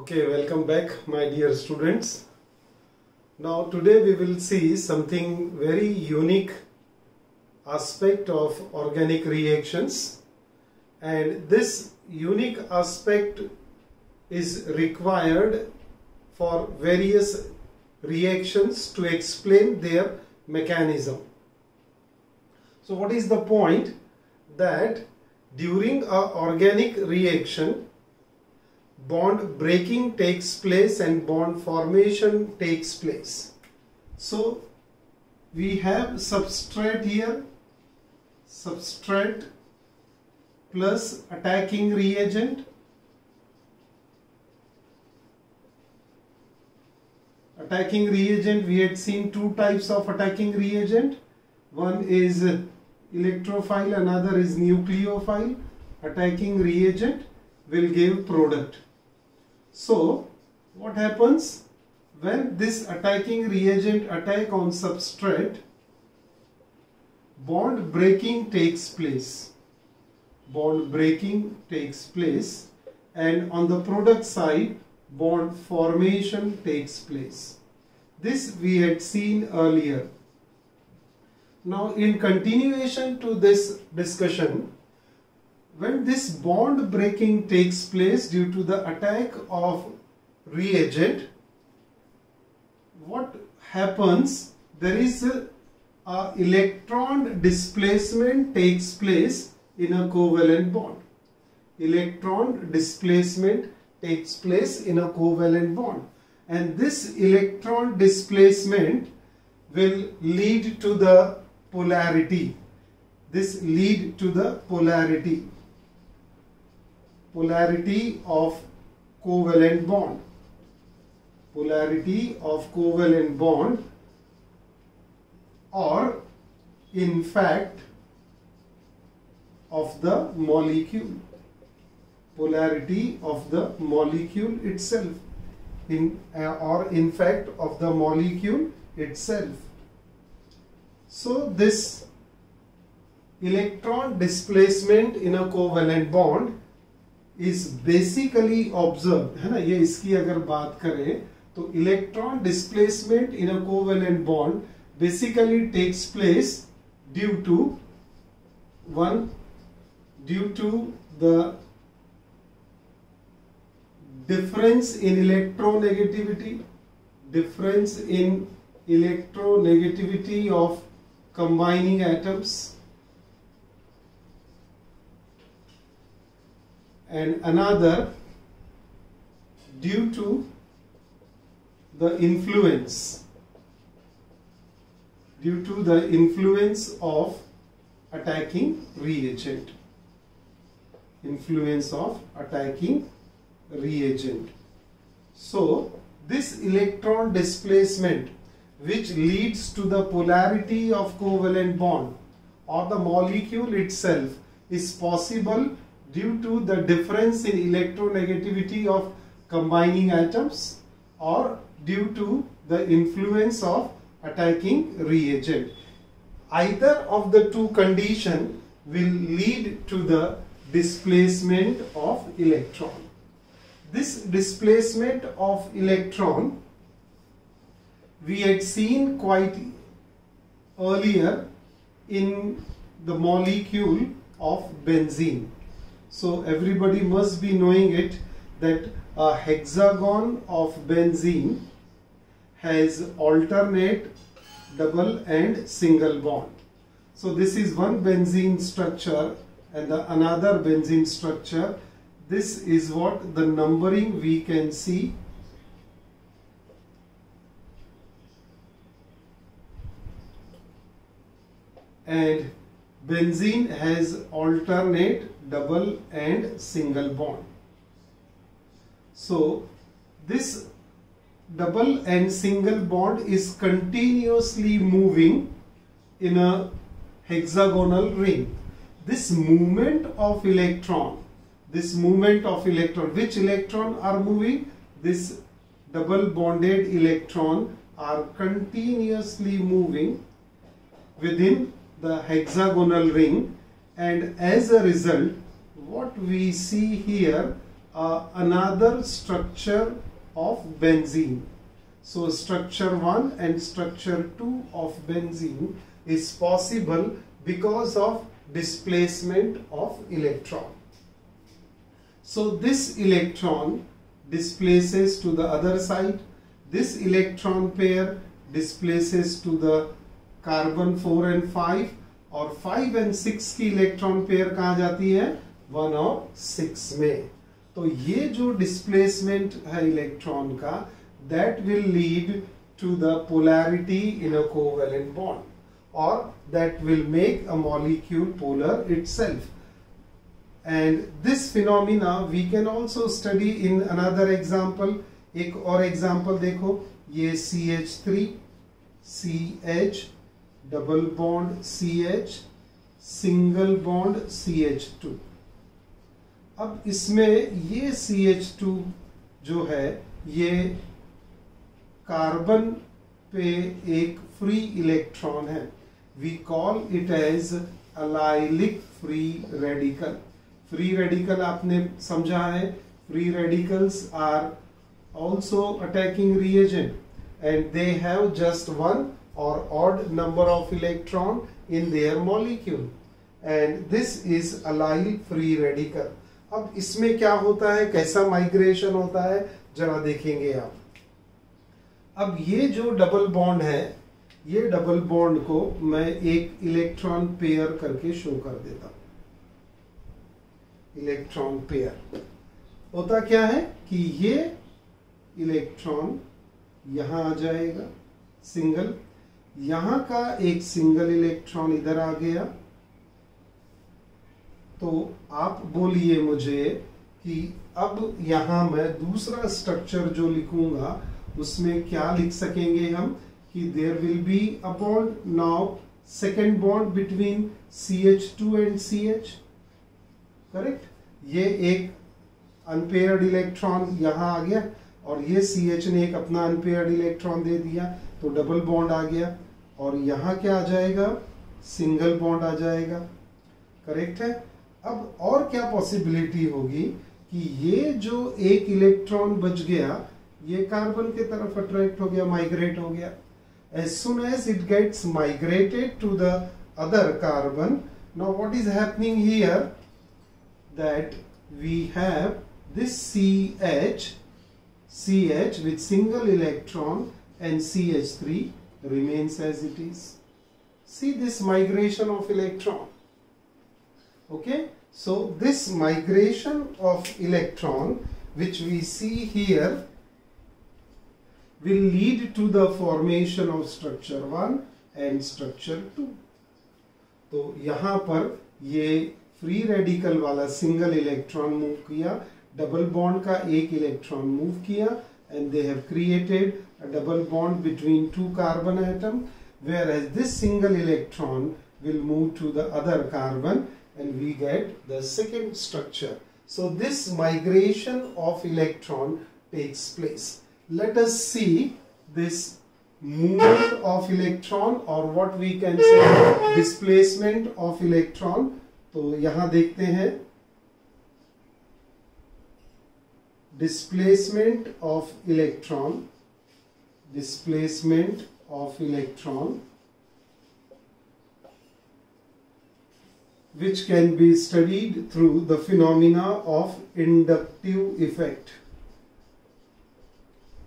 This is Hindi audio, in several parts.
Okay, welcome back my dear students. Now today we will see something very unique aspect of organic reactions, and this unique aspect is required for various reactions to explain their mechanism. So what is the point? That during an organic reaction, bond breaking takes place and bond formation takes place. So we have substrate here, substrate plus attacking reagent. Attacking reagent, we had seen two types of attacking reagent. One is electrophile, another is nucleophile. Attacking reagent will give product. So what happens when this attacking reagent attack on substrate? Bond breaking takes place. Bond breaking takes place, and on the product side bond formation takes place. This we had seen earlier. Now in continuation to this discussion, when this bond breaking takes place due to the attack of reagent, what happens? There is a electron displacement takes place in a covalent bond. Electron displacement takes place in a covalent bond, and this electron displacement will lead to the polarity. This lead to the polarity of covalent bond. Polarity of covalent bond, or in fact of the molecule. Polarity of the molecule itself, or in fact of the molecule itself. So this electron displacement in a covalent bond is basically observed, है ना. ये इसकी अगर बात करें तो electron displacement in a covalent bond basically takes place due to the difference in electronegativity of combining atoms, and another due to the influence of attacking reagent. So this electron displacement, which leads to the polarity of covalent bond or the molecule itself, is possible due to the difference in electronegativity of combining atoms, or due to the influence of attacking reagent. Either of the two conditions will lead to the displacement of electron. This displacement of electron we had seen quite earlier in the molecule of benzene. So everybody must be knowing it, that a hexagon of benzene has alternate double and single bond. So this is one benzene structure and another benzene structure. This is what the numbering we can see. And benzene has alternate double and single bond. So this double and single bond is continuously moving in a hexagonal ring. This movement of electron, which electron are moving? This double bonded electron are continuously moving within the hexagonal ring, and as a result what we see here, another structure of benzene. So structure 1 and structure 2 of benzene is possible because of displacement of electron. So this electron displaces to the other side, this electron pair displaces to the carbon 4 and 5, और 5 and 6 की इलेक्ट्रॉन पेयर कहाँ जाती है 1 और 6 में. तो ये जो डिस्प्लेसमेंट है इलेक्ट्रॉन का, that will lead to the polarity in a covalent bond, or that will make a molecule polar itself. And this phenomena we can also study in another example. एक और एग्जाम्पल देखो, ये CH3 CH double bond CH single bond CH2. अब इसमें ये CH2 जो है ये कार्बन पे एक फ्री इलेक्ट्रॉन है. We call it as allylic free radical. Free radical आपने समझा है, free radicals are also attacking reagent and they have just one or odd number of electron in their molecule, and this is allyl free radical. अब इसमें क्या होता है, कैसा माइग्रेशन होता है, जरा देखेंगे आप. अब ये जो डबल बॉन्ड है, ये डबल बॉन्ड को मैं एक इलेक्ट्रॉन पेयर करके शो कर देता हूं. इलेक्ट्रॉन पेयर होता क्या है कि ये इलेक्ट्रॉन यहां आ जाएगा सिंगल, यहां का एक सिंगल इलेक्ट्रॉन इधर आ गया. तो आप बोलिए मुझे कि अब यहां मैं दूसरा स्ट्रक्चर जो लिखूंगा उसमें क्या लिख सकेंगे हम कि there will be a bond. Now second bond between CH2 and CH, correct. ये एक अनपेयर्ड इलेक्ट्रॉन यहां आ गया और ये CH ने एक अपना अनपेयर्ड इलेक्ट्रॉन दे दिया, तो डबल बॉन्ड आ गया. और यहाँ क्या आ जाएगा, सिंगल बॉन्ड आ जाएगा, करेक्ट है. अब और क्या पॉसिबिलिटी होगी कि ये जो एक इलेक्ट्रॉन बच गया ये कार्बन की तरफ अट्रैक्ट हो गया, माइग्रेट हो गया. As soon as it gets migrated to the other carbon, now what is happening here, that we have this CH with single electron and CH3 remains as it is. See this migration of electron. Okay, so this migration of electron which we see here will lead to the formation of structure 1 and structure 2. तो यहाँ पर ये फ्री रेडिकल वाला सिंगल इलेक्ट्रॉन मूव किया, डबल बॉन्ड का एक इलेक्ट्रॉन मूव किया, and they have created a double bond between two carbon atom, whereas this single electron will move to the other carbon and we get the second structure. So this migration of electron takes place. Let us see this movement of electron, or what we can say displacement of electron. तो यहाँ देखते हैं displacement of electron, displacement of electron, which can be studied through the phenomena of inductive effect.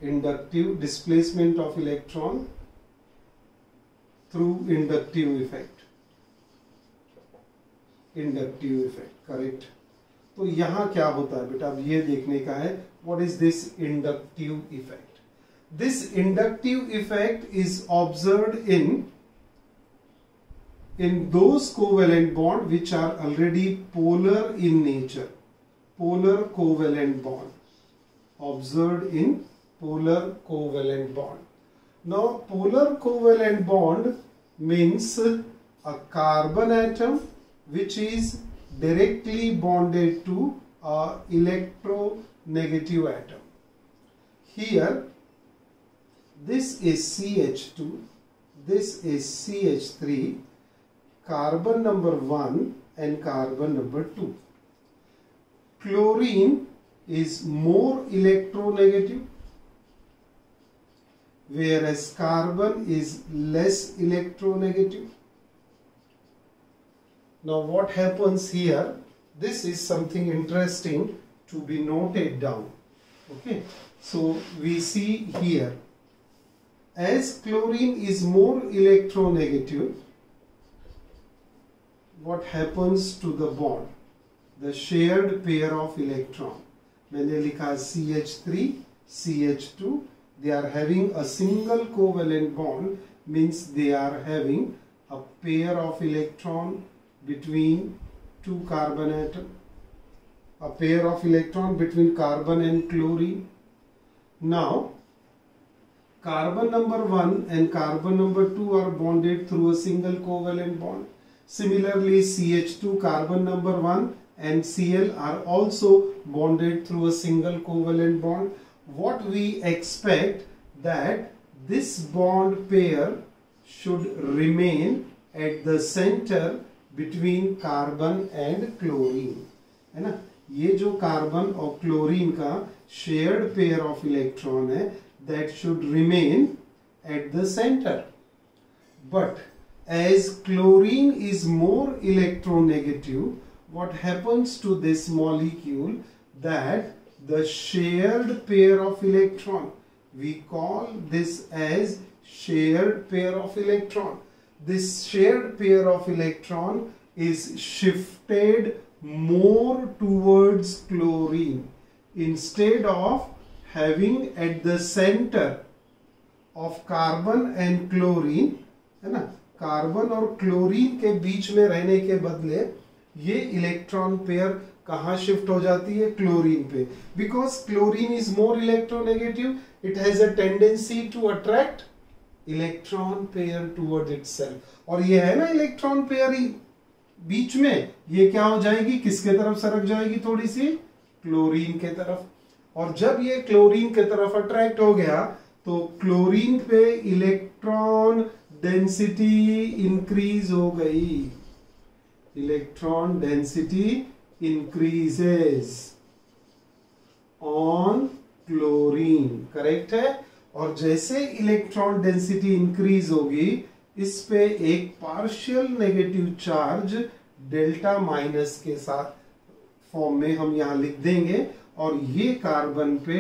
Inductive displacement of electron through inductive effect. Inductive effect, correct. तो यहाँ क्या होता है बेटा, अब ये देखने का है, what is this inductive effect. This inductive effect is observed in those covalent bond which are already polar in nature. Polar covalent bond observed in polar covalent bond. Now polar covalent bond means a carbon atom which is directly bonded to a electronegative atom. Here this is CH2, this is CH3, carbon number 1 and carbon number 2. Chlorine is more electronegative, whereas carbon is less electronegative. Now what happens here? This is something interesting to be noted down. Okay, so we see here, as chlorine is more electronegative, what happens to the bond? The shared pair of electron. मैंने लिखा CH3, CH2. They are having a single covalent bond, means they are having a pair of electron between two carbon atoms. A pair of electron between carbon and chlorine. Now, carbon number 1 and carbon number 2 are bonded through a single covalent bond. Similarly, CH2, carbon number 1 and Cl are also bonded through a single covalent bond. What we expect that this bond pair should remain at the center between carbon and chlorine, है ना? ये जो कार्बन और क्लोरीन का शेयर्ड पेयर ऑफ इलेक्ट्रॉन है, that should remain at the center. But as chlorine is more electronegative, what happens to this molecule? That the shared pair of electron, we call this as shared pair of electron. This shared pair of electron is shifted more towards chlorine instead of having at the center of carbon and chlorine, है ना? कार्बन और क्लोरीन के बीच में रहने के बदले ये इलेक्ट्रॉन पेयर कहाँ शिफ्ट हो जाती है? क्लोरीन पे. Because chlorine is more electronegative, it has a tendency to attract electron pair towards itself. और ये है ना इलेक्ट्रॉन पेयर ही बीच में, ये क्या हो जाएगी? किसके तरफ सरक जाएगी? थोड़ी सी क्लोरीन के तरफ. और जब ये क्लोरीन के तरफ अट्रैक्ट हो गया तो क्लोरीन पे इलेक्ट्रॉन डेंसिटी इंक्रीज हो गई. Electron density increases on chlorine, correct है? और जैसे इलेक्ट्रॉन डेंसिटी इंक्रीज होगी, इस पे एक partial negative charge delta minus के साथ फॉर्म में हम यहां लिख देंगे, और ये कार्बन पे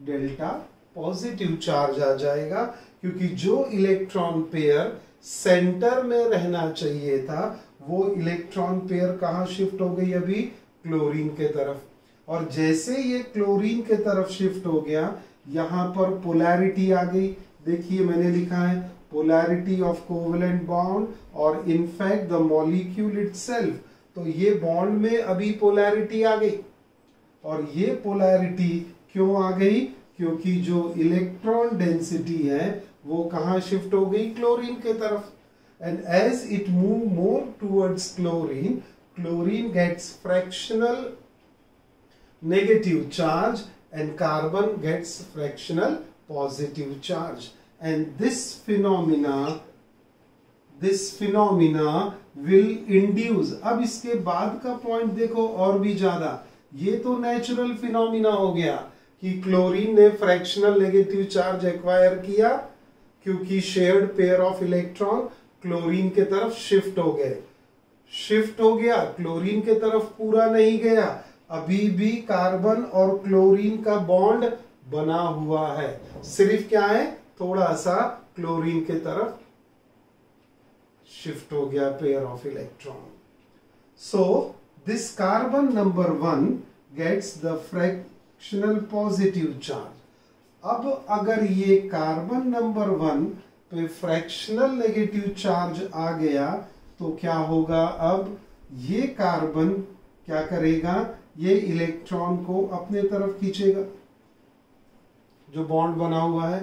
डेल्टा पॉजिटिव चार्ज आ जाएगा, क्योंकि जो इलेक्ट्रॉन पेयर सेंटर में रहना चाहिए था वो इलेक्ट्रॉन पेयर कहां शिफ्ट हो गई? अभी क्लोरीन के तरफ. और जैसे ये क्लोरीन के तरफ शिफ्ट हो गया, यहां पर पोलैरिटी आ गई. देखिए मैंने लिखा है पोलैरिटी ऑफ कोवेलेंट बॉन्ड और इनफैक्ट द मॉलिक्यूल इटसेल्फ. तो ये बॉन्ड में अभी पोलैरिटी आ गई. और ये पोलैरिटी क्यों आ गई? क्योंकि जो इलेक्ट्रॉन डेंसिटी है वो कहां शिफ्ट हो गई? क्लोरीन के तरफ. And as it move more towards chlorine, chlorine gets fractional negative charge and carbon gets fractional positive charge. And this phenomena will induce. अब इसके बाद का पॉइंट देखो और भी ज्यादा. ये तो नेचुरल फिनोमिना हो गया कि क्लोरीन ने फ्रैक्शनल नेगेटिव चार्ज एक्वायर किया क्योंकि shared pair of electron chlorine के तरफ शिफ्ट हो गए. शिफ्ट हो गया, क्लोरीन के तरफ पूरा नहीं गया, अभी भी कार्बन और क्लोरीन का बॉन्ड बना हुआ है. सिर्फ क्या है? थोड़ा सा क्लोरीन के तरफ शिफ्ट हो गया pair of electron. So this carbon number 1 gets the fractional positive charge. अब अगर ये कार्बन नंबर 1 पे फ्रैक्शनल नेगेटिव चार्ज आ गया तो क्या होगा? अब ये कार्बन क्या करेगा? ये इलेक्ट्रॉन को अपने तरफ खींचेगा जो बॉन्ड बना हुआ है.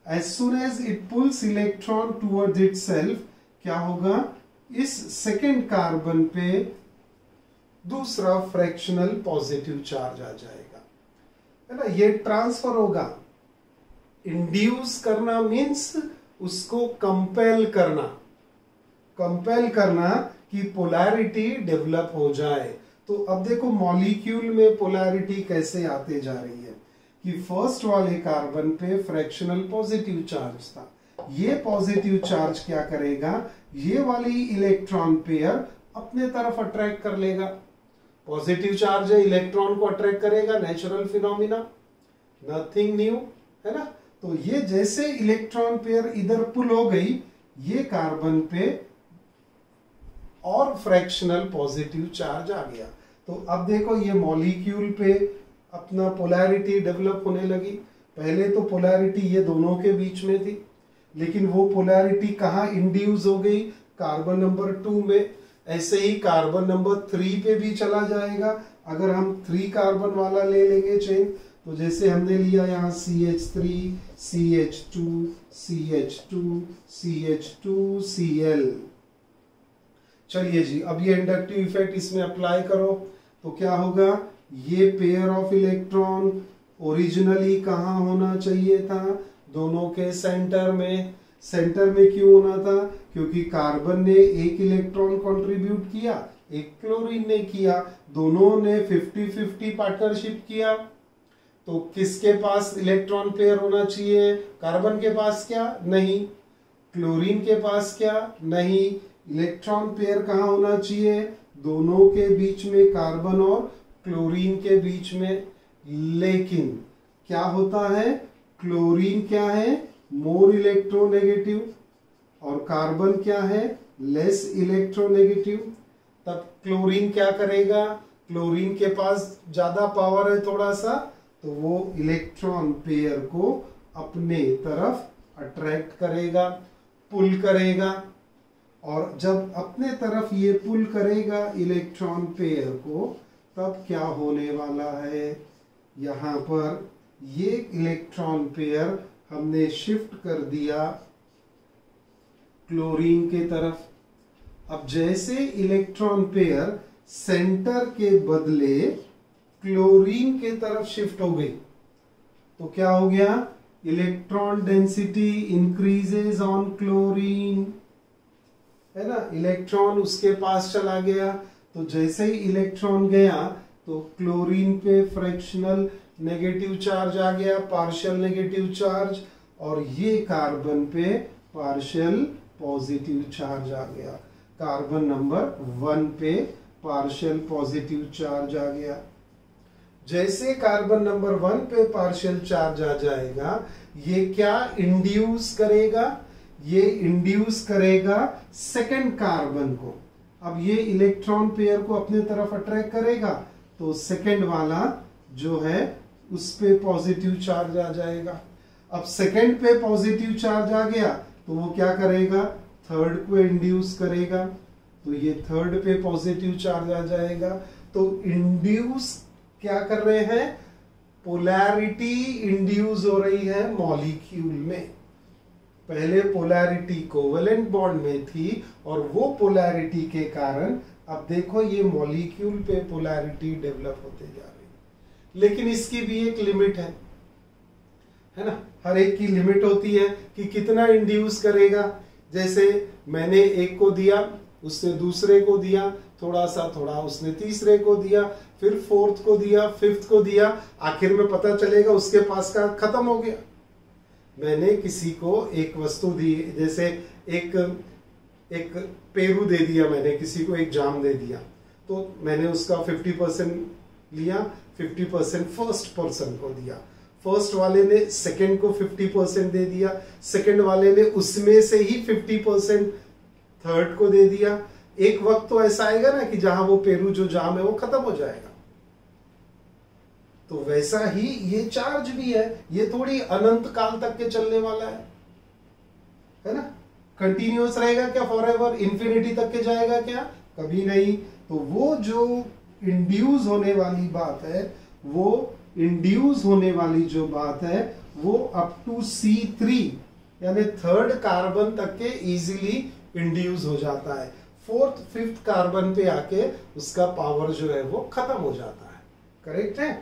As soon as it pulls electron towards itself, क्या होगा? इस सेकेंड कार्बन पे दूसरा फ्रैक्शनल पॉजिटिव चार्ज आ जाएगा, है ना? ये ट्रांसफर होगा. इंड्यूस करना मीन्स उसको कंपेल करना. कंपेल करना कि पोलैरिटी डेवलप हो जाए. तो अब देखो मॉलिक्यूल में पोलैरिटी कैसे आते जा रही है कि फर्स्ट वाले कार्बन पे फ्रैक्शनल पॉजिटिव चार्ज था, ये पॉजिटिव चार्ज क्या करेगा, ये वाली इलेक्ट्रॉन पेयर अपने तरफ अट्रैक्ट कर लेगा। पॉजिटिव चार्ज है, इलेक्ट्रॉन को अट्रैक्ट करेगा, नेचुरल फिनोमिना, नथिंग न्यू, है ना। तो ये जैसे इलेक्ट्रॉन पेयर इधर पुल हो गई, ये कार्बन पे और फ्रैक्शनल पॉजिटिव चार्ज आ गया। तो अब देखो ये मॉलिक्यूल पे अपना पोलैरिटी डेवलप होने लगी। पहले तो पोलैरिटी ये दोनों के बीच में थी, लेकिन वो पोलैरिटी कहाँ इंड्यूस हो गई, कार्बन नंबर 2 में। ऐसे ही कार्बन नंबर 3 पे भी चला जाएगा। अगर हम 3 कार्बन वाला ले लेंगे चेन, तो जैसे हमने लिया यहाँ CH3, CH2, CH2, CH2, Cl। चलिए जी, अब ये इंडक्टिव इफेक्ट इसमें अप्लाई करो तो क्या होगा, ये पेयर ऑफ इलेक्ट्रॉन ओरिजिनली कहाँ होना चाहिए था, दोनों के सेंटर में। सेंटर में क्यों होना था, क्योंकि कार्बन ने एक इलेक्ट्रॉन कंट्रीब्यूट किया, एक क्लोरीन ने किया, दोनों ने 50-50 पार्टनरशिप किया। तो किसके पास इलेक्ट्रॉन पेयर होना चाहिए, कार्बन के पास क्या, नहीं। क्लोरीन के पास क्या, नहीं। इलेक्ट्रॉन पेयर कहाँ होना चाहिए, दोनों के बीच में, कार्बन और क्लोरीन के बीच में। लेकिन क्या होता है, क्लोरीन क्या है, मोर इलेक्ट्रोनेगेटिव, और कार्बन क्या है, लेस इलेक्ट्रोनेगेटिव। तब क्लोरीन क्या करेगा, क्लोरीन के पास ज्यादा पावर है थोड़ा सा, तो वो इलेक्ट्रॉन पेयर को अपने तरफ अट्रैक्ट करेगा, पुल करेगा। और जब अपने तरफ ये पुल करेगा इलेक्ट्रॉन पेयर को, तब क्या होने वाला है, यहाँ पर ये इलेक्ट्रॉन पेयर हमने शिफ्ट कर दिया क्लोरीन के तरफ। अब जैसे इलेक्ट्रॉन पेयर सेंटर के बदले क्लोरीन के तरफ शिफ्ट हो गई, तो क्या हो गया, electron density increases on chlorine, है ना। इलेक्ट्रॉन उसके पास चला गया, तो जैसे ही इलेक्ट्रॉन गया तो क्लोरीन पे फ्रैक्शनल नेगेटिव चार्ज आ गया, पार्शियल नेगेटिव चार्ज, और ये कार्बन पे पार्शियल पॉजिटिव चार्ज आ गया। कार्बन नंबर 1 पे पार्शियल पॉजिटिव चार्ज आ गया। जैसे कार्बन नंबर 1 पे पार्शियल चार्ज आ जाएगा, ये क्या इंड्यूस करेगा, ये इंड्यूस करेगा सेकंड कार्बन को। अब ये इलेक्ट्रॉन पेयर को अपने तरफ अट्रैक्ट करेगा, तो सेकंड वाला जो है उस पे पॉजिटिव चार्ज आ जाएगा। अब सेकंड पे पॉजिटिव चार्ज आ गया, तो वो क्या करेगा, थर्ड को इंड्यूस करेगा, तो ये थर्ड पे पॉजिटिव चार्ज आ जाएगा। तो इंड्यूस क्या कर रहे हैं, पोलैरिटी इंड्यूस हो रही है मॉलिक्यूल में। पहले पोलैरिटी कोवेलेंट बॉन्ड में थी, और वो पोलैरिटी के कारण अब देखो ये मॉलिक्यूल पे पोलैरिटी डेवलप होते जा रही है। लेकिन इसकी भी एक लिमिट है ना, हर एक की लिमिट होती है कि कितना इंड्यूस करेगा। जैसे मैंने एक को दिया, उसने दूसरे को दिया, थोड़ा सा थोड़ा उसने तीसरे को दिया, फिर फोर्थ को दिया, फिफ्थ को दिया, आखिर में पता चलेगा उसके पास का खत्म हो गया। मैंने किसी को एक वस्तु दी, जैसे एक पेरू दे दिया, मैंने किसी को एक जाम दे दिया, तो मैंने उसका 50% लिया, 50% फर्स्ट पर्सन को दिया, फर्स्ट वाले ने सेकंड को 50% दे दिया, सेकंड वाले ने उसमें से ही 50% थर्ड को दे दिया। एक वक्त तो ऐसा आएगा ना कि जहां वो पेरू जो जाम है वो खत्म हो जाएगा। तो वैसा ही ये चार्ज भी है, ये थोड़ी अनंत काल तक के चलने वाला है ना। कंटिन्यूअस रहेगा क्या, फॉरएवर इंफिनिटी तक के जाएगा क्या, कभी नहीं। तो वो जो इंड्यूस होने वाली बात है, वो इंड्यूस होने वाली जो बात है, वो अप टू C3 यानी थर्ड कार्बन तक के इजीली इंड्यूस हो जाता है। फोर्थ फिफ्थ कार्बन पे आके उसका पावर जो है वो खत्म हो जाता है। करेक्ट है।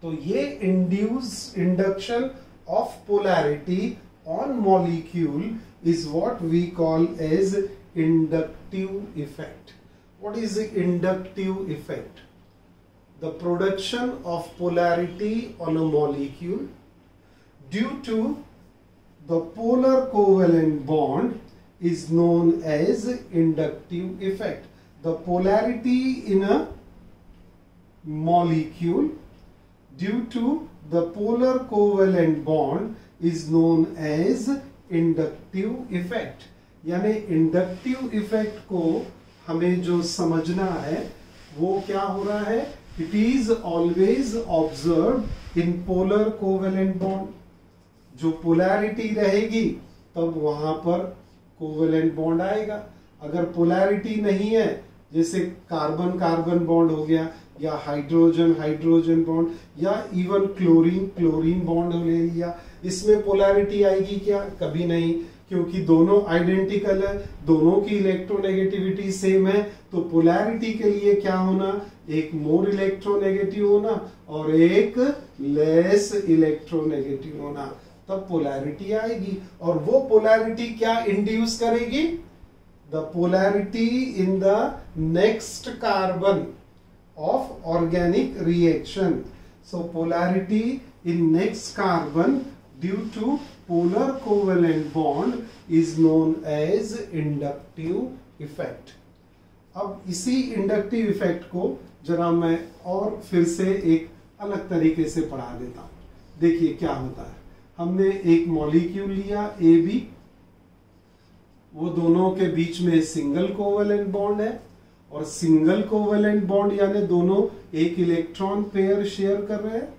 तो ये induction of polarity on molecule is what we call as inductive effect। What is the inductive effect? The production of polarity on a molecule due to the polar covalent bond is known as inductive effect. The polarity in a molecule due to the polar covalent bond is known as inductive effect. यानी inductive effect को हमें जो समझना है वो क्या हो रहा है? It is always observed in polar covalent bond. जो पोलैरिटी रहेगी तब वहां पर कोवेलेंट बॉन्ड आएगा. अगर पोलैरिटी नहीं है, जैसे कार्बन कार्बन बॉन्ड हो गया, या हाइड्रोजन हाइड्रोजन बॉन्ड, या इवन क्लोरीन क्लोरीन बॉन्ड ले लिया, इसमें पोलैरिटी आएगी क्या? कभी नहीं, क्योंकि दोनों आइडेंटिकल है, दोनों की इलेक्ट्रोनेगेटिविटी सेम है. तो पोलैरिटी के लिए क्या होना? एक मोर इलेक्ट्रोनेगेटिव होना और एक लेस इलेक्ट्रोनेगेटिव होना, तब पोलैरिटी आएगी. और वो पोलैरिटी क्या इंड्यूस करेगी? The polarity in the next carbon of organic reaction. So polarity in next carbon due to polar covalent bond is known as inductive effect. अब इसी इंडक्टिव इफेक्ट को जरा मैं और फिर से एक अलग तरीके से पढ़ा देता हूं. देखिए क्या होता है. हमने एक मॉलिक्यूल लिया AB, वो दोनों के बीच में सिंगल कोवेलेंट बॉन्ड है, और सिंगल कोवेलेंट बॉन्ड यानी दोनों एक इलेक्ट्रॉन पेयर शेयर कर रहे हैं.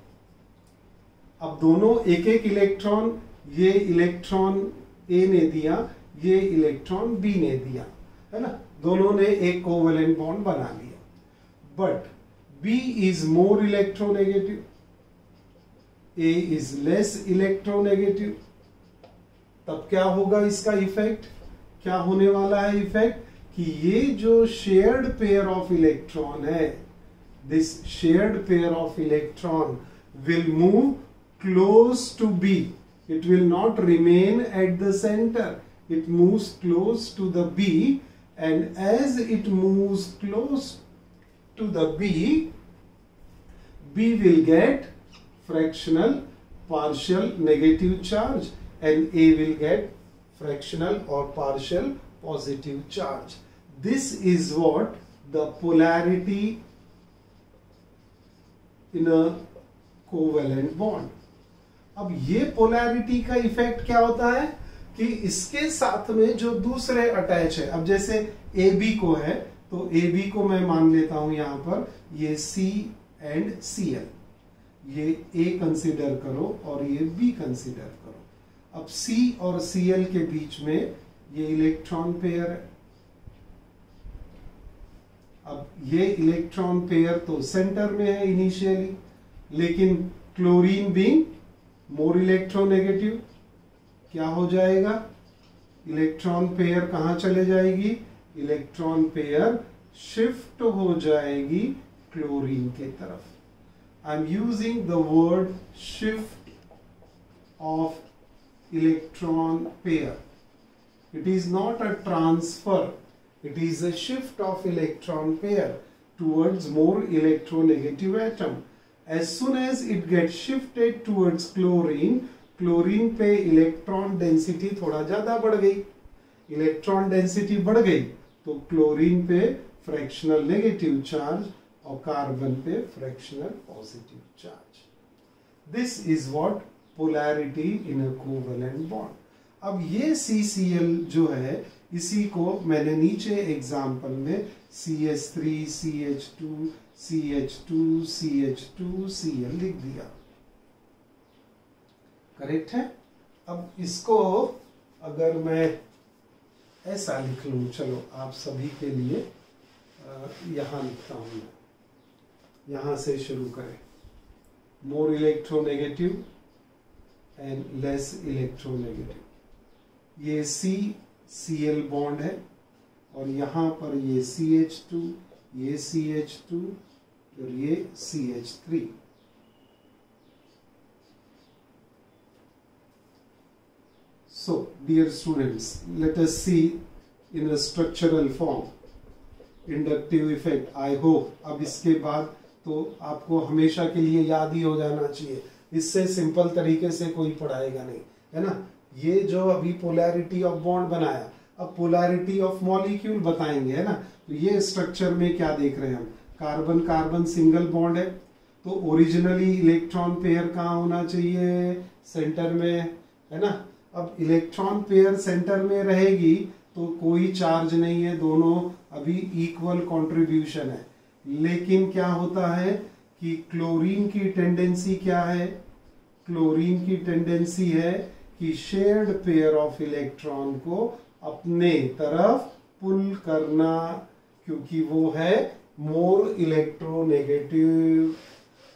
अब दोनों एक एक इलेक्ट्रॉन, ये इलेक्ट्रॉन A ने दिया, ये इलेक्ट्रॉन B ने दिया, है ना. दोनों ने एक कोवेलेंट बॉन्ड बना लिया. But B is more electronegative, A is less electronegative. तब क्या होगा इसका इफेक्ट? क्या होने वाला है इफेक्ट? कि ये जो शेयर्ड पेयर ऑफ इलेक्ट्रॉन है, this shared pair of electron will move close to B. It will not remain at the center. It moves close to the B, and as it moves close to the B will get fractional partial negative charge, and A will get fractional or partial positive charge. This is what the polarity in a covalent bond. अब ये पोलैरिटी का इफेक्ट क्या होता है कि इसके साथ में जो दूसरे अटैच है, अब जैसे AB को है तो AB को मैं मान लेता हूं यहां पर ये C एंड Cl, ये A कंसीडर करो और ये B कंसीडर करो. अब C और Cl के बीच में ये इलेक्ट्रॉन पेयर है. अब ये इलेक्ट्रॉन पेयर तो सेंटर में है इनिशियली, लेकिन क्लोरीन बीइंग मोर इलेक्ट्रोनेगेटिव क्या हो जाएगा? इलेक्ट्रॉन पेयर कहां चले जाएगी? इलेक्ट्रॉन पेयर शिफ्ट हो जाएगी क्लोरीन के तरफ. I am using the word shift of electron pair. It is not a transfer, it is a shift of electron pair towards more electronegative atom. As soon as it gets shifted towards chlorine, chlorine पे इलेक्ट्रॉन डेंसिटी थोड़ा ज्यादा बढ़ गई. इलेक्ट्रॉन डेंसिटी बढ़ गई तो क्लोरीन पे फ्रैक्शनल नेगेटिव चार्ज और कार्बन पे fractional positive charge. This is what polarity in a covalent bond. अब ये CCl जो है, इसी को मैंने नीचे एग्जाम्पल में CH3 CH2 CH2 CH2 Cl लिख दिया. करेक्ट है. अब इसको अगर मैं ऐसा लिख लूं, चलो आप सभी के लिए यहां लिखता हूं मैं, यहां से शुरू करें. More electronegative and less electronegative. ये CCl बॉन्ड है और यहां पर ये CH2, ये CH2 और ये CH3. So, dear students, let us see in a structural form. Inductive effect. I hope अब इसके बाद तो आपको हमेशा के लिए याद ही हो जाना चाहिए, इससे सिंपल तरीके से कोई पढ़ाएगा नहीं, है ना। ये जो अभी पोलैरिटी ऑफ बॉन्ड बनाया, अब पोलैरिटी ऑफ मॉलिक्यूल बताएंगे, है ना। तो ये स्ट्रक्चर में क्या देख रहे हैं हम, कार्बन कार्बन सिंगल बॉन्ड है, तो ओरिजिनली इलेक्ट्रॉन पेयर कहाँ होना चाहिए, सेंटर में, है ना। अब इलेक्ट्रॉन पेयर सेंटर में रहेगी तो कोई चार्ज नहीं है, दोनों अभी इक्वल कंट्रीब्यूशन है। लेकिन क्या होता है कि क्लोरीन की टेंडेंसी क्या है, क्लोरीन की टेंडेंसी है कि शेयर्ड पेयर ऑफ इलेक्ट्रॉन को अपने तरफ पुल करना, क्योंकि वो है more electronegative.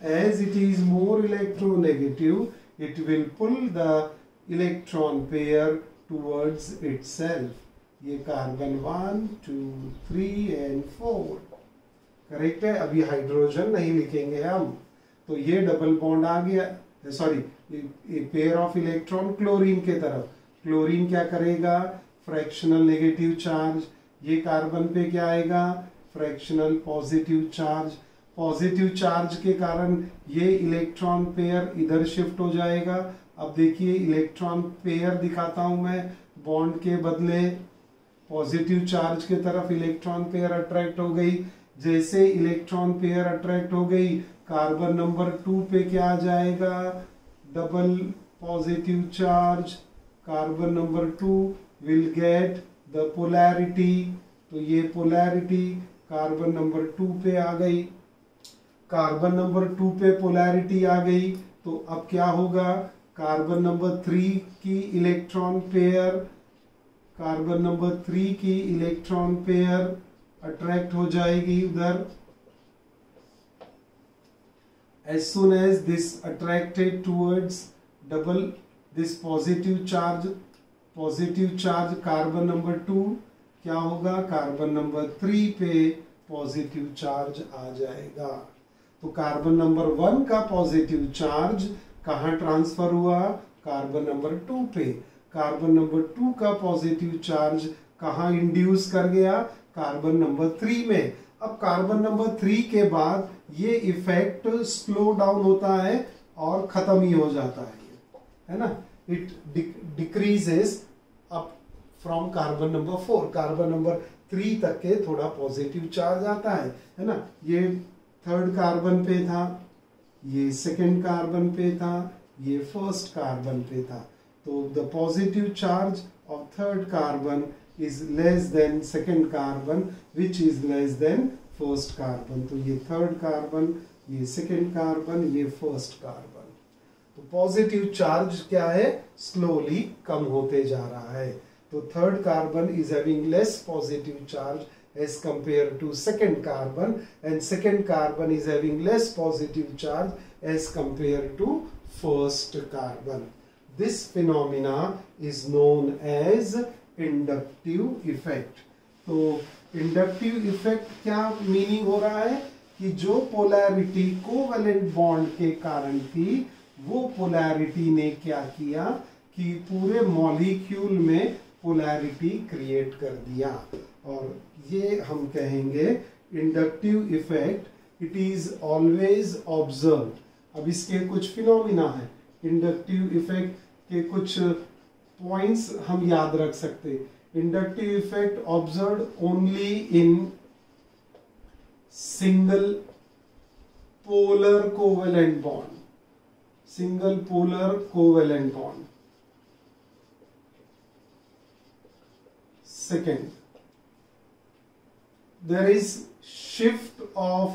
As it is more electronegative, it will pull the electron pair towards itself. ये कार्बन 1 2 3 एंड 4 करेक्ट है। अभी हाइड्रोजन नहीं लिखेंगे हम, तो ये डबल बॉन्ड आ गया, sorry pair of electron chlorine के तरफ। क्लोरीन क्या करेगा, फ्रैक्शनल नेगेटिव चार्ज, ये कार्बन पे क्या आएगा, fractional positive charge. Positive charge के कारण ये इलेक्ट्रॉन पेयर इधर शिफ्ट हो जाएगा। अब देखिए इलेक्ट्रॉन पेयर दिखाता हूं मैं, बॉन्ड के बदले पॉजिटिव चार्ज के तरफ इलेक्ट्रॉन पेयर अट्रैक्ट हो गई। जैसे इलेक्ट्रॉन पेयर अट्रैक्ट हो गई, कार्बन नंबर 2 पे क्या आ जाएगा, double positive charge. Carbon number 2 will get the polarity, तो ये पोलैरिटी कार्बन नंबर 2 पे आ गई। कार्बन नंबर 2 पे पोलैरिटी आ गई, तो अब क्या होगा, कार्बन नंबर 3 की इलेक्ट्रॉन पेयर, कार्बन नंबर 3 की इलेक्ट्रॉन पेयर अट्रैक्ट हो जाएगी उधर। As soon as this attracted towards double this positive charge carbon number 2, क्या होगा, कार्बन नंबर 3 पे पॉजिटिव चार्ज आ जाएगा। तो कार्बन नंबर 1 का पॉजिटिव चार्ज कहाँ ट्रांसफर हुआ, कार्बन नंबर 2 पे। कार्बन नंबर 2 का पॉजिटिव चार्ज कहाँ इंड्यूस कर गया, कार्बन नंबर 3 में। अब कार्बन नंबर 3 के बाद ये इफेक्ट स्लो डाउन होता है और खत्म ही हो जाता है ना। It decreases up from carbon number 4, carbon number 3 तक के थोड़ा पॉजिटिव चार्ज आता है ना। ये थर्ड कार्बन पे था, ये सेकंड कार्बन पे था, ये फर्स्ट कार्बन पे था। तो the positive charge of third carbon is less than second carbon, which is less than first carbon। तो ये थर्ड कार्बन, ये सेकंड कार्बन, ये फर्स्ट कार्बन। तो पॉजिटिव चार्ज क्या है, स्लोली कम होते जा रहा है। तो third carbon is having less positive charge as compare to second carbon, and second carbon is having less positive charge as compare to first carbon. This phenomena is known as inductive effect. तो इंडक्टिव इफेक्ट क्या मीनिंग हो रहा है कि जो पोलैरिटी कोवैलेंट बॉन्ड के कारण थी, वो पोलैरिटी ने क्या किया कि पूरे मॉलिक्यूल में पोलैरिटी क्रिएट कर दिया। और ये हम कहेंगे inductive effect, it is always observe. अब इसके कुछ फिनोमिना है, इंडक्टिव इफेक्ट के कुछ पॉइंट्स हम याद रख सकते। Inductive effect observe only in single polar covalent bond, single polar covalent bond. Second, there is shift of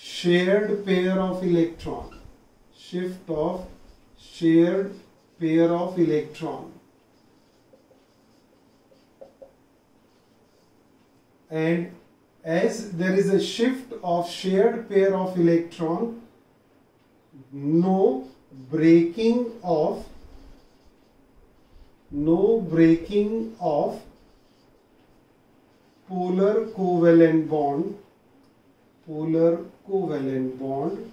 shared pair of electron, shift of shared pair of electron, and as there is a shift of shared pair of electron, no breaking of polar covalent bond, polar covalent bond,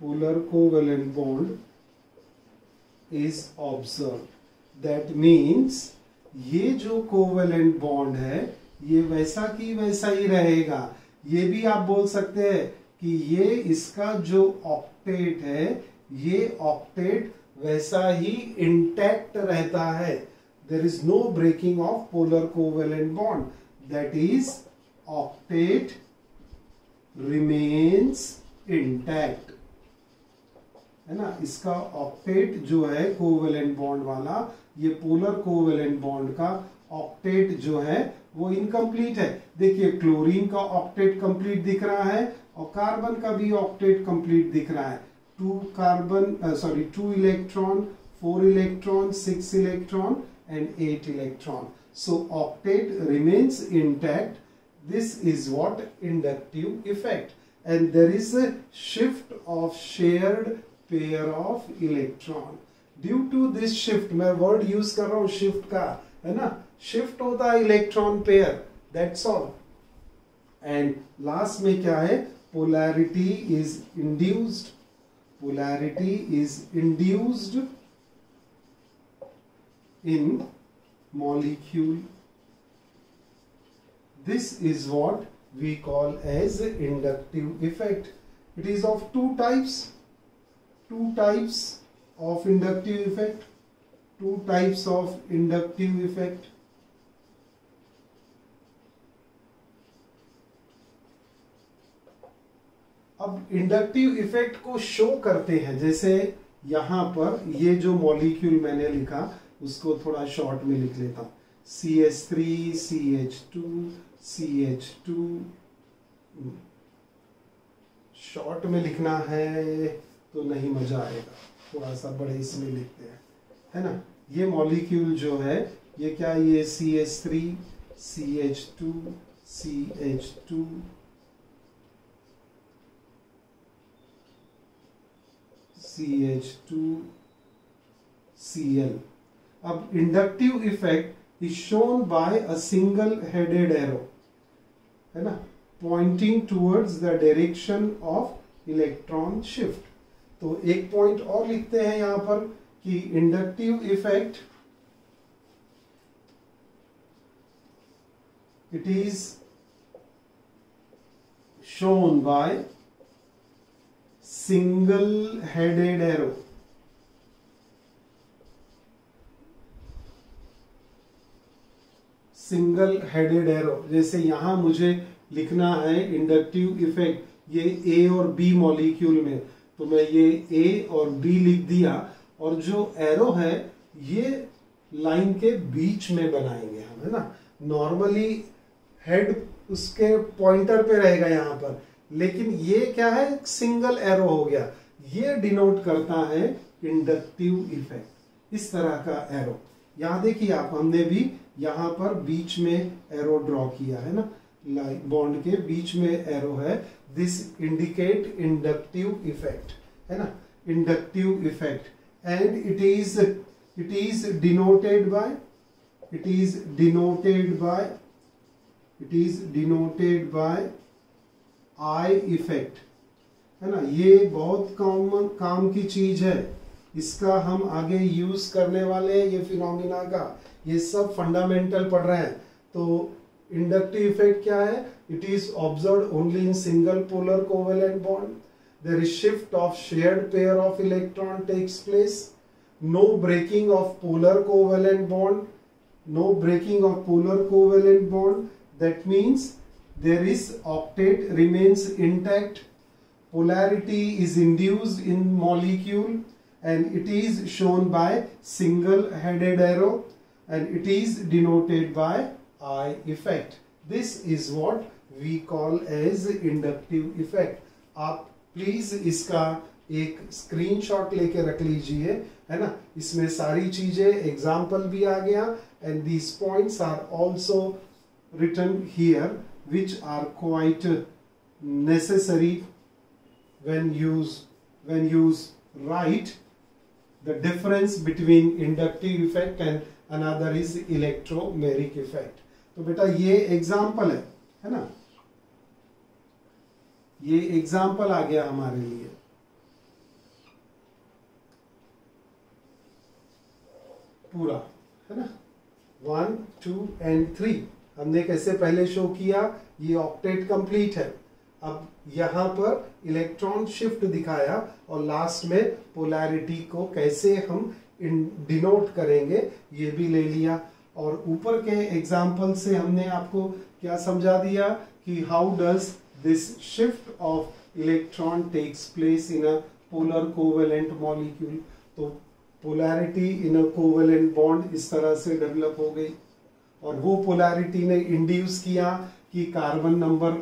polar covalent bond is observed. That means ये जो कोवेलेंट बॉन्ड है ये वैसा की वैसा ही रहेगा। ये भी आप बोल सकते हैं कि ये इसका जो ऑक्टेट है ये ऑक्टेट वैसा ही इंटैक्ट रहता है। There is no breaking of polar covalent bond, that is octet remains intact, है ना। इसका ऑक्टेट जो है कोवेलेंट बॉन्ड वाला, ये पोलर कोवेलेंट बॉन्ड का ऑक्टेट जो है वो इनकम्प्लीट है। देखिए क्लोरीन का ऑक्टेट कंप्लीट दिख रहा है और कार्बन का भी ऑक्टेट कंप्लीट दिख रहा है। 2 electron, 4 electron, 6 electron and 8 electron. So octet remains intact. This is what inductive effect. And there is a shift of shared pair of electron. Due to this shift, मैं word use कर रहा हूँ shift का, है ना, shift होता है electron pair, that's all. And last में क्या है, polarity is induced. Polarity is induced in molecule. This is what we call as inductive effect. It is of two types of inductive effect. Two types of inductive effect. अब इंडक्टिव इफेक्ट को शो करते हैं, जैसे यहां पर ये जो मॉलिक्यूल मैंने लिखा उसको थोड़ा शॉर्ट में लिख लेता हूं, CH3 CH2 CH2। शॉर्ट में लिखना है तो नहीं मजा आएगा, थोड़ा सा बड़े इसमें लिखते हैं, है ना। ये मॉलिक्यूल जो है ये क्या, ये CH3 CH2 CH2 CH2 Cl। अब inductive effect is shown bye a single headed arrow, है ना, pointing towards the direction of electron shift. तो एक पॉइंट और लिखते हैं यहां पर कि inductive effect it is shown by single headed arrow. Single headed arrow, जैसे यहां मुझे लिखना है इंडक्टिव इफेक्ट ये ए और बी मॉलिक्यूल में, तो मैं ये ए और बी लिख दिया और जो एरो है ये लाइन के बीच में बनाएंगे हम, है ना। नॉर्मली हेड उसके पॉइंटर पे रहेगा यहां पर, लेकिन ये क्या है, सिंगल एरो हो गया, ये डिनोट करता है इंडक्टिव इफेक्ट। इस तरह का एरो यहां देखिए आप, हमने भी यहां पर बीच में एरो ड्रॉ किया है ना, बॉन्ड के बीच में एरो है। दिस इंडिकेट इंडक्टिव इफेक्ट, है ना, inductive effect. And it is denoted by I effect, है ना। ये बहुत काम की चीज है, इसका हम आगे यूज करने वाले हैं, ये फिनोमिना का ये सब फंडामेंटल पढ़ रहे हैं। तो इंडक्टिव इफेक्ट क्या है, it is observed only in single polar covalent bond, there is shift of shared pair of electron takes place, no breaking of polar covalent bond, that means there is octet remains intact, polarity is induced in molecule and it is shown by single headed arrow and it is denoted by I effect. This is what we call as inductive effect. आप प्लीज इसका एक स्क्रीनशॉट लेके रख लीजिए, है ना, इसमें सारी चीजें एग्जाम्पल भी आ गया and these points are also written here which are quite necessary when you write the difference between inductive effect and another is electromeric effect. तो बेटा ये एग्जाम्पल है ना, ये एग्जाम्पल आ गया हमारे लिए। पूरा, है ना, 1, 2 and 3 हमने कैसे पहले शो किया, ये ऑक्टेट कंप्लीट है। अब यहाँ पर इलेक्ट्रॉन शिफ्ट दिखाया और लास्ट में पोलैरिटी को कैसे हम डिनोट करेंगे ये भी ले लिया। और ऊपर के एग्जाम्पल से हमने आपको क्या समझा दिया कि how does this shift of electron takes place in a polar covalent molecule. तो polarity in a covalent bond इस तरह से डेवलप हो गई और वो पोलैरिटी ने इंड्यूस किया कि कार्बन नंबर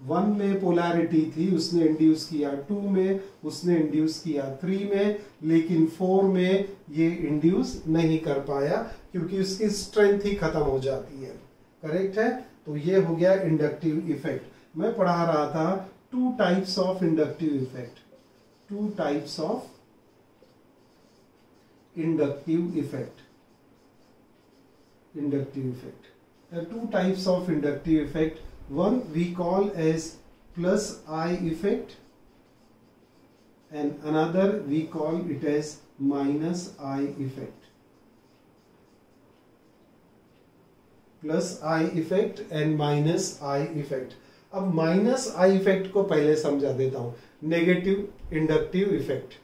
1 में पोलैरिटी थी, उसने इंड्यूस किया 2 में, उसने इंड्यूस किया 3 में, लेकिन 4 में ये इंड्यूस नहीं कर पाया क्योंकि उसकी स्ट्रेंथ ही खत्म हो जाती है। करेक्ट है। तो ये हो गया इंडक्टिव इफेक्ट। मैं पढ़ा रहा था 2 types of inductive effect, 2 types of inductive effect, inductive effect. There are 2 types of inductive effect. One we call as plus I effect and another we call it as minus I effect. Plus I effect and minus I effect. अब minus I effect को पहले समझा देता हूँ। Negative inductive effect,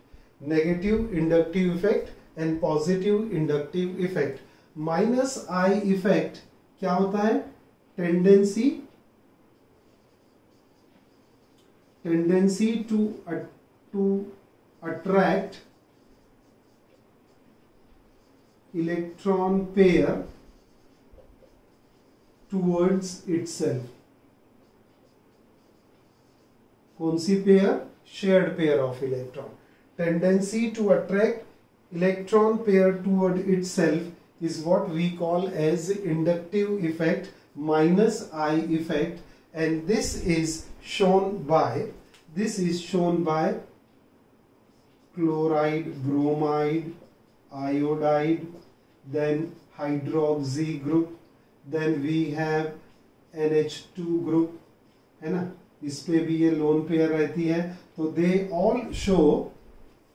negative inductive effect and positive inductive effect. Minus I effect क्या होता है, tendency to attract electron pair towards itself. कौन सी pair, shared pair of electron. Tendency to attract electron pair toward itself is what we call as inductive effect, minus I effect, and this is shown by chloride, bromide, iodide, then hydroxy group, then we have NH2 group, है ना, इस पे भी ये लोन पेयर रहती है। तो they all show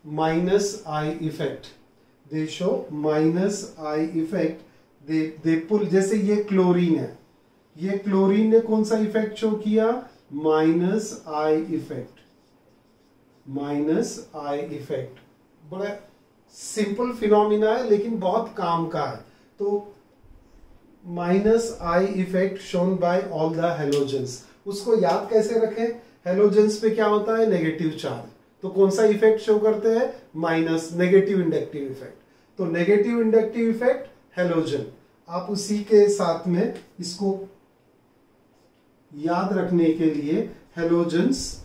minus I effect, they show minus I effect, they pull। जैसे ये क्लोरीन है, ये क्लोरीन ने कौन सा इफेक्ट शो किया, minus I effect, minus I effect. बड़ा सिंपल फिनोमिना है लेकिन बहुत काम का है। तो minus I effect shown by all the halogens. उसको याद कैसे रखें, हेलोजेंस पे क्या होता है, नेगेटिव चार्ज। तो कौन सा इफेक्ट शो करते हैं, माइनस, नेगेटिव इंडक्टिव इफेक्ट। तो नेगेटिव इंडक्टिव इफेक्ट हेलोजन। आप उसी के साथ में इसको याद रखने के लिए halogens,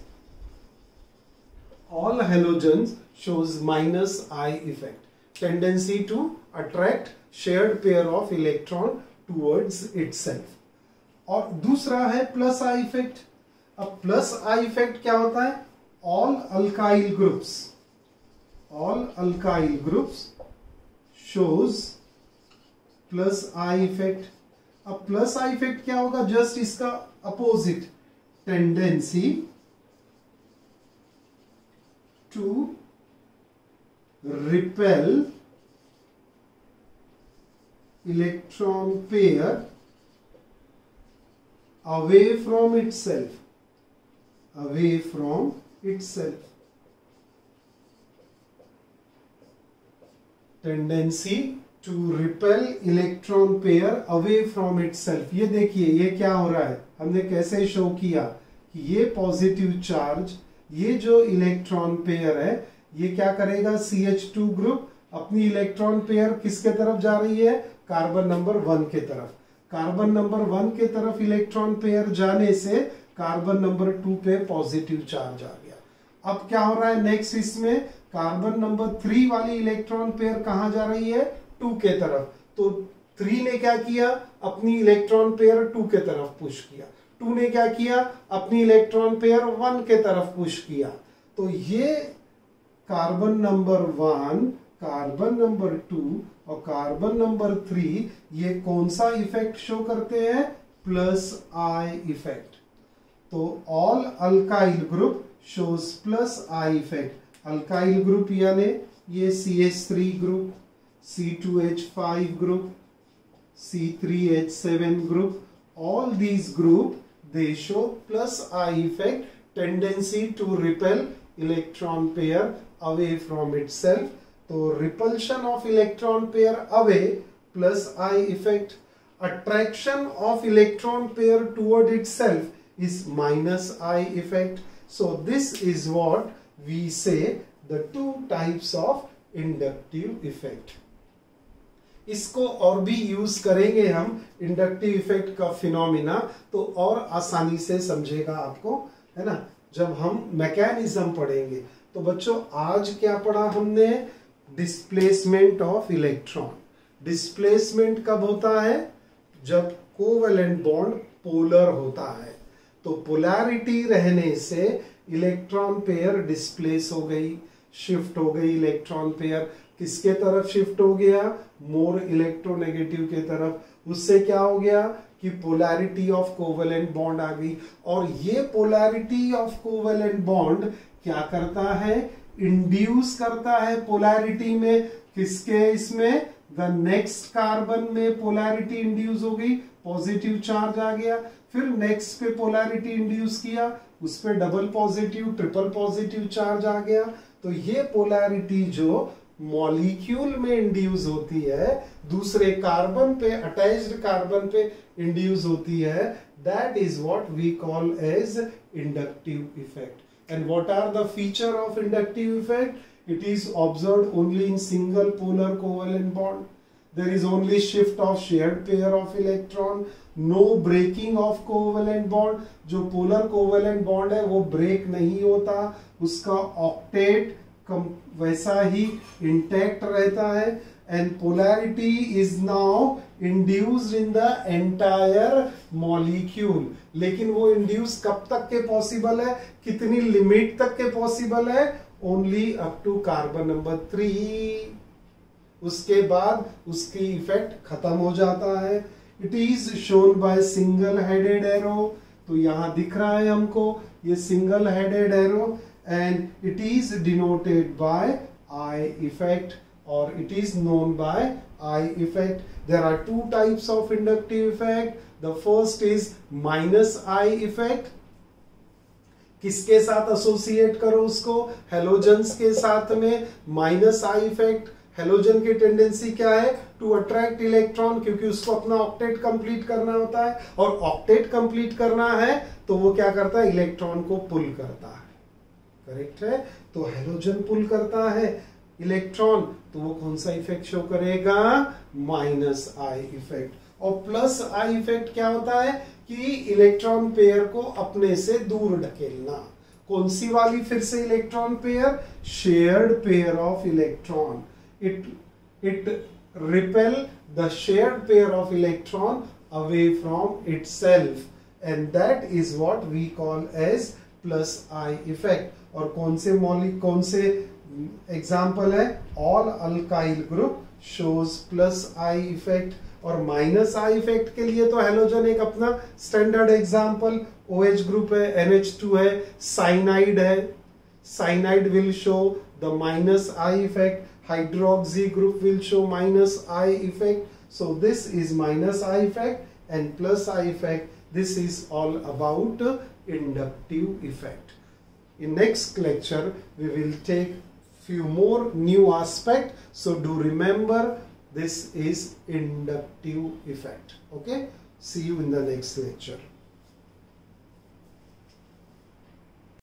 all halogens shows minus I effect, tendency to attract shared pair of electron towards itself। और दूसरा है प्लस आई इफेक्ट। अब प्लस आई इफेक्ट क्या होता है, all alkyl groups shows plus I effect। अब प्लस आई इफेक्ट क्या होगा, जस्ट इसका opposite, tendency to repel electron pair away from itself, away from itself, tendency to repel electron pair away from itself। ये देखिए ये क्या हो रहा है, हमने कैसे शो किया कि ये पॉजिटिव चार्ज, ये जो इलेक्ट्रॉन पेयर है ये क्या करेगा, CH2 ग्रुप अपनी इलेक्ट्रॉन पेयर किसके तरफ जा रही है, कार्बन नंबर 1 के तरफ। कार्बन नंबर 1 के तरफ इलेक्ट्रॉन पेयर जाने से कार्बन नंबर 2 पे पॉजिटिव चार्ज आ गया। अब क्या हो रहा है नेक्स्ट, इसमें कार्बन नंबर 3 वाली इलेक्ट्रॉन पेयर कहां जा रही है, 2 के तरफ। तो 3 ने क्या किया, अपनी इलेक्ट्रॉन पेयर 2 के तरफ पुश किया। 2 ने क्या किया, अपनी इलेक्ट्रॉन पेयर 1 के तरफ पुश किया। तो ये कार्बन नंबर 1, कार्बन नंबर 2 और कार्बन नंबर 3 ये कौन सा इफेक्ट शो करते हैं, प्लस आई इफेक्ट। तो all alkyl group shows plus I effect. Alkyl group यानी ये CH3 group, C2H5 group, C3H7 group. All these group, they show plus I effect, tendency to repel electron pair away from itself. So repulsion of electron pair away plus I effect. Attraction of electron pair toward itself is minus I effect. So this is what we say the two types of inductive effect. इसको और भी यूज करेंगे हम इंडक्टिव इफेक्ट का फिनोमिना, तो और आसानी से समझेगा आपको, है ना, जब हम मैकेनिज्म पढ़ेंगे। तो बच्चों आज क्या पढ़ा हमने? Displacement of electron. डिस्प्लेसमेंट कब होता है? जब कोवेलेंट बॉन्ड पोलर होता है। तो पोलैरिटी रहने से इलेक्ट्रॉन पेयर डिस्प्लेस हो गई, शिफ्ट हो गई। इलेक्ट्रॉन पेयर किसके तरफ शिफ्ट हो गया? मोर इलेक्ट्रोनेगेटिव के तरफ। उससे क्या हो गया कि पोलैरिटी ऑफ कोवेलेंट बॉन्ड आ गई। और ये पोलैरिटी ऑफ कोवेलेंट बॉन्ड क्या करता है? इंड्यूस करता है पोलैरिटी में। किसके? इसमें द नेक्स्ट कार्बन में पोलैरिटी इंड्यूस हो गई, पॉजिटिव चार्ज आ गया। फिर नेक्स्ट पे पोलैरिटी इंड्यूस किया, उस पे double positive, triple positive charge आ गया। तो ये पोलैरिटी जो मॉलिक्यूल में इंड्यूस होती है, दूसरे कार्बन पे, अटैच्ड कार्बन पे इंड्यूस होती है, that is what we call as inductive effect. And what are the feature of inductive effect? It is observed only in single polar covalent bond. There is only shift of shared pair of electron, no breaking of covalent bond. जो polar covalent bond है वो break नहीं होता, उसका octet वैसा ही intact रहता है, and polarity is now induced in the entire molecule. लेकिन वो induce कब तक के possible है? कितनी limit तक के possible है? Only up to carbon number 3। उसके बाद उसकी इफेक्ट खत्म हो जाता है। It is shown by single headed arrow. तो यहां दिख रहा है हमको ये single headed arrow, and it is denoted by I effect, और it is known by I effect. There are two types of inductive effect. The first is minus I effect. किसके साथ एसोसिएट करो उसको? हेलोजन्स के साथ में माइनस आई इफेक्ट। हेलोजन की टेंडेंसी क्या है? टू अट्रैक्ट इलेक्ट्रॉन, क्योंकि उसको अपना ऑक्टेट कंप्लीट करना होता है, और ऑक्टेट कंप्लीट करना है तो वो क्या करता है? इलेक्ट्रॉन को पुल करता है। करेक्ट है? तो हेलोजन पुल करता है इलेक्ट्रॉन, तो वो कौन सा इफेक्ट शो करेगा? Minus I effect. और प्लस आई इफेक्ट क्या होता है कि इलेक्ट्रॉन पेयर को अपने से दूर ढकेलना। कौन सी वाली? फिर से electron pair, shared pair of electron. It repel the shared pair of electron away from itself, and that is what we call as plus I effect. और कौन से एग्जाम्पल है? All alkyl group shows plus I effect. और माइनस आई इफेक्ट के लिए तो हेलोजन एक अपना स्टैंडर्ड एग्जांपल OH ग्रुप है, NH2 है, साइनाइड है। Cyanide will show the minus I effect, hydroxy group will show minus I effect. So this is minus I effect and plus I effect. This is all about inductive effect. In next lecture we will take few more new aspects, so do remember this is inductive effect. Okay, see you in the next lecture.